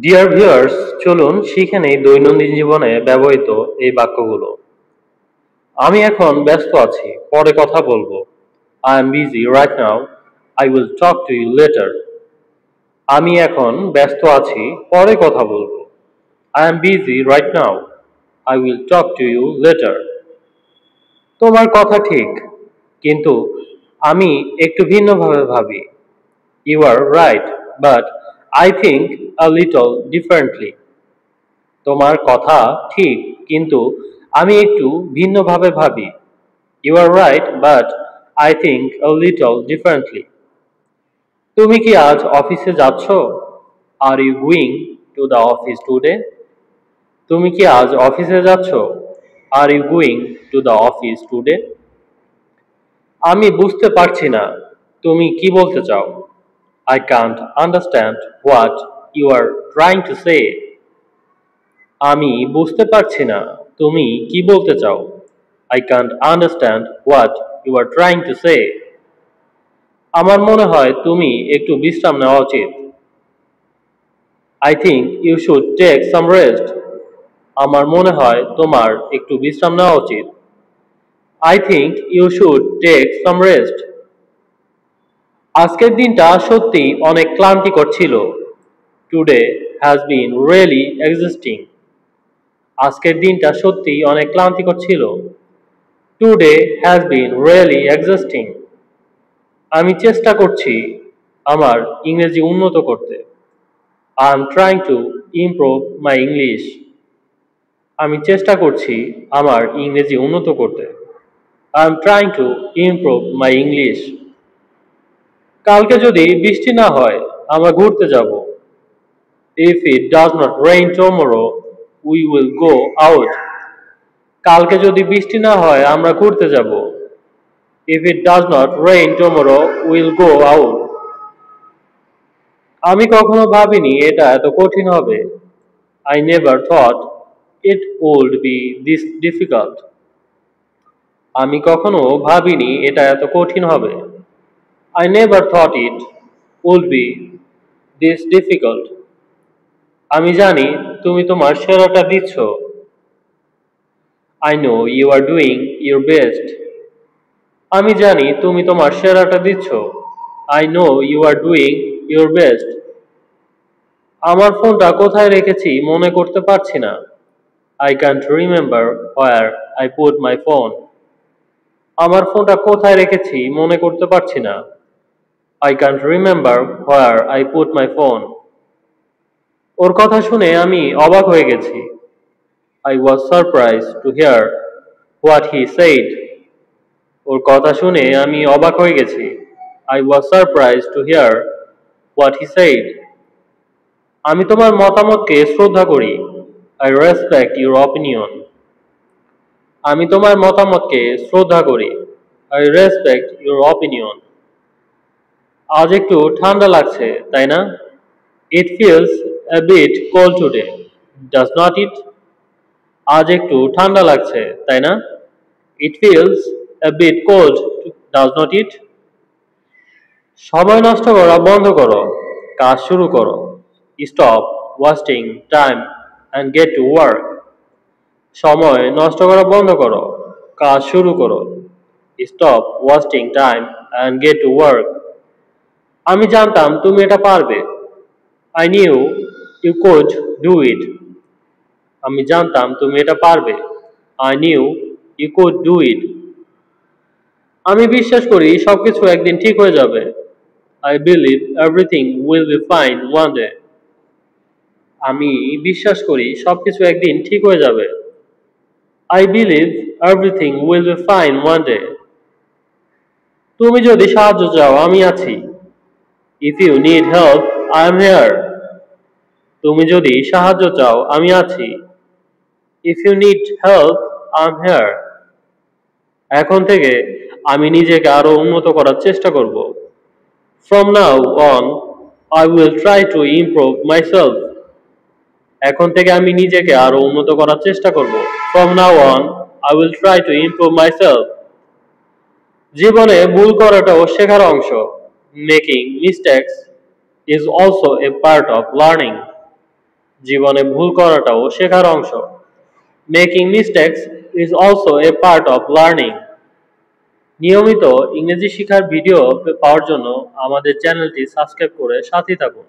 Dear viewers, চলুন শিখে নেই দৈনন্দিন জীবনে ব্যবহৃত এই বাক্যগুলো। আমি এখন ব্যস্ত আছি, পরে কথা বলবো। I am busy right now, I will talk to you later. আমি এখন ব্যস্ত আছি, পরে কথা বলবো। I am busy right now, I will talk to you later. তোমার কথা ঠিক, কিন্তু আমি একটু ভিন্নভাবে ভাবি। You are right, but I think a little differently. তোমার কথা ঠিক, কিন্তু আমি একটু ভিন্নভাবে ভাবি। You are right, but I think a little differently. তুমি কি আজ অফিসে যাচ্ছ? Are you going to the office today? তুমি কি আজ অফিসে যাচ্ছ? Are you going to the office today? আমি বুঝতে পারছি না তুমি কি বলতে চাও। I can't understand what you are trying to say. আমি বুঝতে পারছি না তুমি কি বলতে চাও। I can't understand what you are trying to say. আমার মনে হয় তুমি একটু বিশ্রাম নেওয়া উচিত। I think you should take some rest. আমার মনে হয় তোমার একটু বিশ্রাম নেওয়া উচিত। I think you should take some rest. আজকের দিনটা সত্যি অনেক ক্লান্তিকর ছিল। Today has been really exhausting. আজকের দিনটা সত্যি অনেক ক্লান্তিকর ছিল। Today has been really exhausting. আমি চেষ্টা করছি আমার ইংরেজি উন্নত করতে। I am trying to improve my English. আমি চেষ্টা করছি আমার ইংরেজি উন্নত করতে। I am trying to improve my English. কালকে যদি বৃষ্টি না হয়, আমরা ঘুরতে যাব। If it does not rain tomorrow, we will go out. কালকে যদি বৃষ্টি না হয়, আমরা ঘুরতে যাব। If it does not rain tomorrow, we'll go out. আমি কখনো ভাবিনি এটা এত কঠিন হবে। I never thought it would be this difficult. আমি কখনো ভাবিনি এটা এত কঠিন হবে। I never thought it would be this difficult. আমি জানি তুমি তোমার সেরাটা দিচ্ছ। I know you are doing your best. আমি জানি তুমি তোমার সেরাটা দিচ্ছ। I know you are doing your best. আমার ফোনটা কোথায় রেখেছি মনে করতে পারছি না। I can't remember where I put my phone. আমার ফোনটা কোথায় রেখেছি মনে করতে পারছি না। I can't remember where I put my phone. ওর কথা শুনে আমি অবাক হয়ে গেছি। I was surprised to hear what he said. ওর কথা শুনে আমি অবাক হয়ে গেছি। I was surprised to hear what he said. আমি তোমার মতামতকে শ্রদ্ধা করি। I respect your opinion. আমি তোমার মতামতকে শ্রদ্ধা করি। I respect your opinion. আজ একটু ঠান্ডা লাগছে, তাই না? It feels a bit cold today, does not it? আজ একটু ঠান্ডা লাগছে, তাই না? It feels a bit cold, does not it? সময় নষ্ট করা বন্ধ করো, কাজ শুরু করো। Stop wasting time and get to work. সময় নষ্ট করা বন্ধ করো, কাজ শুরু করো। Stop wasting time and get to work. আমি জানতাম তুমি এটা পারবে। I knew you could do it. আমি জানতাম তুমি এটা পারবে। I knew you could do it. আমি বিশ্বাস করি সবকিছু একদিন ঠিক হয়ে যাবে। I believe everything will be fine one day. আমি বিশ্বাস করি সবকিছু একদিন ঠিক হয়ে যাবে। I believe everything will be fine one day. তুমি যদি সাহায্য চাও আমি আছি। If you need help, I am here. তুমি যদি সাহায্য চাও আমি আছি। If you need help, I am here. এখন থেকে আমি নিজেকে আরো উন্নত করার চেষ্টা করব। From now on, I will try to improve myself. এখন থেকে আমি নিজেকে আরো উন্নত করার চেষ্টা করব। From now on, I will try to improve myself. জীবনে ভুল করাটাও শেখার অংশ। Making mistakes is also a part of learning. জীবনে ভুল করাটাও শেখার অংশ। Making mistakes is also a part of learning. নিয়মিত ইংরেজি শেখার ভিডিও পাওয়ার জন্য আমাদের চ্যানেলটি সাবস্ক্রাইব করে সাথেই থাকুন।